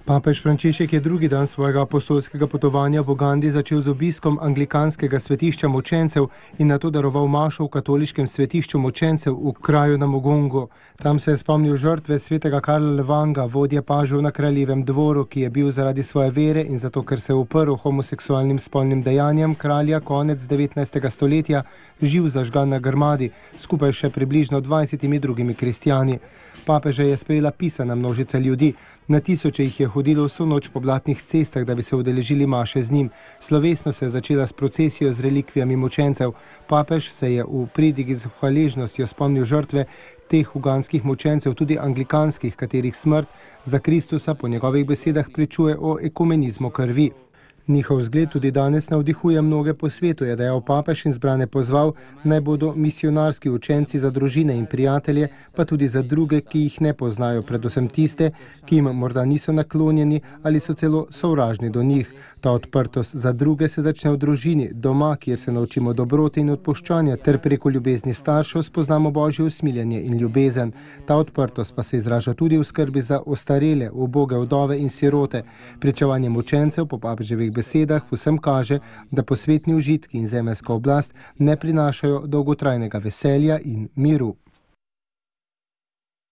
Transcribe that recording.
Papež Frančišek je drugi dan svojega apostolskega potovanja v Ugandi začel z obiskom anglikanskega svetišča mučencev in nato daroval mašo v katoliškem svetišču mučencev v kraju Namugongo. Tam se je spomnil žrtve svetega Karla Levanga, vodje pažev na kraljevem dvoru, ki je bil zaradi svoje vere in zato, ker se je uprl homoseksualnim spolnim dejanjem kralja konec 19. stoletja živ zažgan na grmadi, skupaj še približno 20 drugimi kristjani. Papeža je sprejela pisana množica ljudi. Na tisoče jih je hodilo vso noč po blatnih cestah, da bi se udeležili maše z njim. Slovesno se je začela s procesijo z relikvijami mučencev. Papež se je v pridigi z hvaležnostjo spomnil žrtve teh ugandskih mučencev, tudi anglikanskih, katerih smrt za Kristusa po njegovih besedah pričuje o ekumenizmu krvi. Njihov zgled tudi danes navdihuje mnoge po svetu, je dejal papež in zbrane pozval, naj bodo misionarski učenci za družine in prijatelje, pa tudi za druge, ki jih ne poznajo, predvsem tiste, ki jim morda niso naklonjeni ali so celo sovražni do njih. Ta odprtost za druge se začne v družini, doma, kjer se naučimo dobrote in odpuščanja, ter preko ljubezni staršev spoznamo Božje usmiljenje in ljubezen. Ta odprtost pa se izraža tudi v skrbi za ostarele, uboge vdove in sirote. Pričevanje mučencev po papeževih besedah vsem kaže, da posvetni užitki in zemeljska oblast ne prinašajo dolgotrajnega veselja in miru.